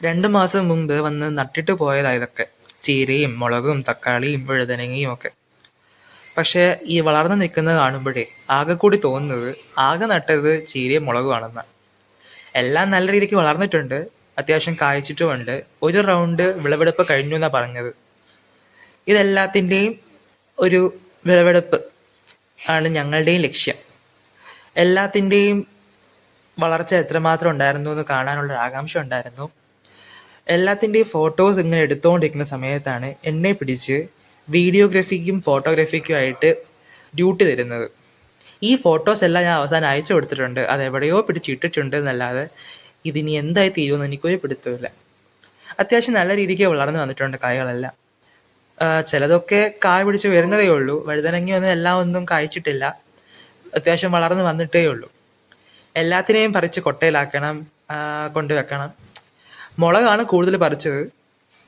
2 മാസം മുമ്പ് വന്ന് നട്ടിട്ട് പോയതാ ഇതൊക്കെ. ചീരയും മുളകും തക്കാളിയും വഴുതനങ്ങയും ഒക്കെ. പക്ഷേ ഈ വളർന്നു നിൽക്കുന്നത് കാണുമ്പോഴേ ആകെ കൂടി തോന്നുന്നത് ആകെ നട്ടത് ചീരയും മുളകുമാണെന്നാ. എല്ലാം നല്ല രീതിക്ക് വളർന്നിട്ടുണ്ട്, അത്യാവശ്യം കായ്ച്ചിട്ടുമുണ്ട്. ഒരു റൗണ്ട് വിളവെടുപ്പ് കഴിഞ്ഞു എന്നാ പറഞ്ഞത്. ഇതെല്ലാത്തിൻ്റെയും ഒരു വിളവെടുപ്പ് ആണ് ഞങ്ങളുടെയും ലക്ഷ്യം. എല്ലാത്തിൻ്റെയും വളർച്ച എത്രമാത്രം ഉണ്ടായിരുന്നു എന്ന് കാണാനുള്ളൊരു ആകാംക്ഷ ഉണ്ടായിരുന്നു. എല്ലാത്തിൻ്റെയും ഫോട്ടോസ് ഇങ്ങനെ എടുത്തുകൊണ്ടിരിക്കുന്ന സമയത്താണ് എന്നെ പിടിച്ച് വീഡിയോഗ്രാഫിക്കും ഫോട്ടോഗ്രാഫിക്കും ആയിട്ട് ഡ്യൂട്ടി തരുന്നത്. ഈ ഫോട്ടോസ് എല്ലാം ഞാൻ അവസാനം അയച്ചു കൊടുത്തിട്ടുണ്ട്. അതെവിടെയോ പിടിച്ചിട്ടിട്ടുണ്ട് എന്നല്ലാതെ ഇതിനി എന്തായി തീരുമെന്ന് എനിക്കൊരു പിടുത്തമില്ല. അത്യാവശ്യം നല്ല രീതിക്ക് വളർന്നു വന്നിട്ടുണ്ട് കായകളെല്ലാം. ചിലതൊക്കെ കായ പിടിച്ച് വരുന്നതേ ഉള്ളൂ. വഴുതനങ്ങയൊന്നും എല്ലാം ഒന്നും കായ്ച്ചിട്ടില്ല, അത്യാവശ്യം വളർന്നു വന്നിട്ടേ ഉള്ളൂ. എല്ലാത്തിനെയും പറിച്ച് കൊട്ടയിലാക്കണം, കൊണ്ടുവെക്കണം. മുളകാണ് കൂടുതൽ പറിച്ചത്.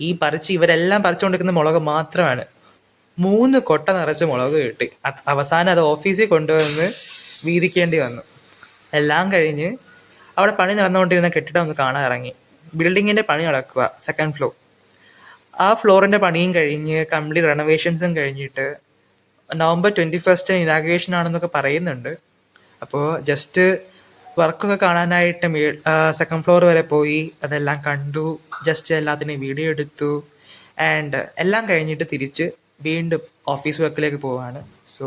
ഈ ഇവരെല്ലാം പറിച്ചുകൊണ്ടിരിക്കുന്ന മുളക് മാത്രമാണ്. 3 കൊട്ട നിറച്ച് മുളക് കിട്ടി. അവസാനം അത് ഓഫീസിൽ കൊണ്ടുവന്ന് വീതിക്കേണ്ടി വന്നു. എല്ലാം കഴിഞ്ഞ് അവിടെ പണി നടന്നുകൊണ്ടിരുന്ന കെട്ടിടം ഒന്ന് കാണാൻ ഇറങ്ങി. ബിൽഡിങ്ങിൻ്റെ പണി നടക്കുക, 2nd ഫ്ലോർ. ആ ഫ്ലോറിൻ്റെ പണിയും കഴിഞ്ഞ് കംപ്ലീറ്റ് റെനോവേഷൻസും കഴിഞ്ഞിട്ട് November 21 ഇനാഗുറേഷൻ ആണെന്നൊക്കെ പറയുന്നുണ്ട്. അപ്പോൾ ജസ്റ്റ് വർക്കൊക്കെ കാണാനായിട്ട് 2nd ഫ്ലോർ വരെ പോയി, അതെല്ലാം കണ്ടു, ജസ്റ്റ് എല്ലാത്തിനെയും വീഡിയോ എടുത്തു. ആൻഡ് എല്ലാം കഴിഞ്ഞിട്ട് തിരിച്ച് വീണ്ടും ഓഫീസ് വർക്കിലേക്ക് പോവാണ്. സോ